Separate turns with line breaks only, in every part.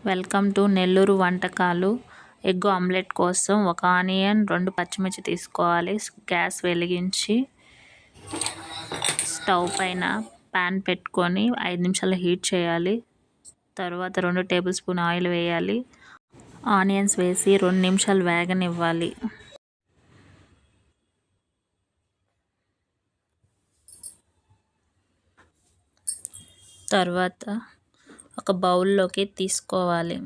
Welcome to Nellore వంటకాలు. Egg omelette కోసం ఒక ఆనియన్, 2 పచ్చిమిర్చి తీసుకోవాలి. గ్యాస్ వెలిగించి స్టవ్ పైన పాన్ పెట్టుకొని 5 నిమిషాలు హీట్ చేయాలి. తర్వాత 2 టేబుల్ స్పూన్ ఆయిల్ వేయాలి. ఆనియన్స్ వేసి 2 నిమిషాలు వేగనివ్వాలి. తర్వాత ఒక బౌల్లోకి తీసుకోవాలి.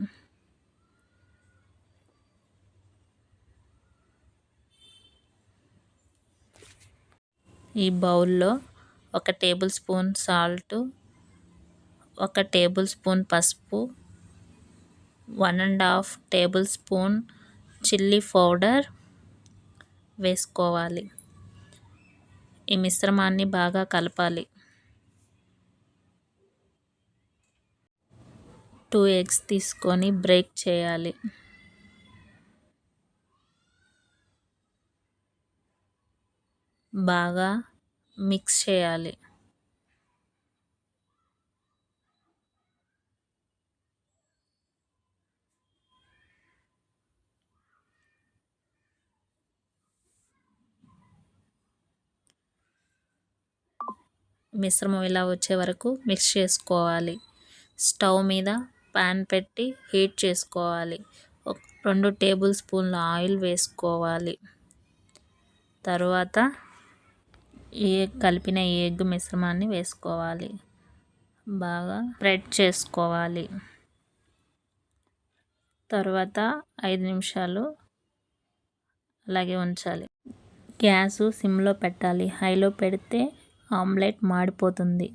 ఈ బౌల్లో 1 table spoon salt, 1 table spoon పసుపు, 1½ టేబుల్ స్పూన్ చిల్లీ పౌడర్ వేసుకోవాలి. ఈ మిశ్రమాన్ని బాగా కలపాలి. 2 ఎగ్స్ తీసుకొని బ్రేక్ చేయాలి. బాగా మిక్స్ చేయాలి. మిశ్రమం ఇలా వచ్చే వరకు మిక్స్ చేసుకోవాలి. స్టవ్ మీద పాన్ పెట్టి హీట్ చేసుకోవాలి. 2 టేబుల్ స్పూన్ల ఆయిల్ వేసుకోవాలి. తర్వాత కలిపిన ఎగ్ మిశ్రమాన్ని వేసుకోవాలి. బాగా స్ప్రెడ్ చేసుకోవాలి. తర్వాత 5 నిమిషాలు అలాగే ఉంచాలి. గ్యాసు సిమ్లో పెట్టాలి. హైలో పెడితే ఆమ్లెట్ మాడిపోతుంది.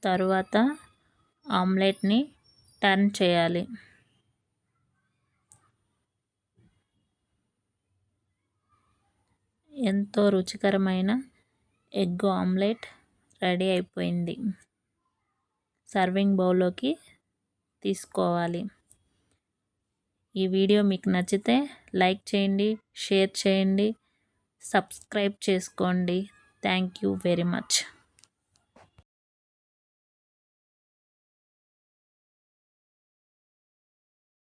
తర్వాత ఆమ్లెట్ని టర్న్ చేయాలి. ఎంతో రుచికరమైన ఎగ్ ఆమ్లెట్ రెడీ అయిపోయింది. సర్వింగ్ బౌల్లోకి తీసుకోవాలి. ఈ వీడియో మీకు నచ్చితే లైక్ చేయండి, షేర్ చేయండి, సబ్స్క్రైబ్ చేసుకోండి. Thank you very much.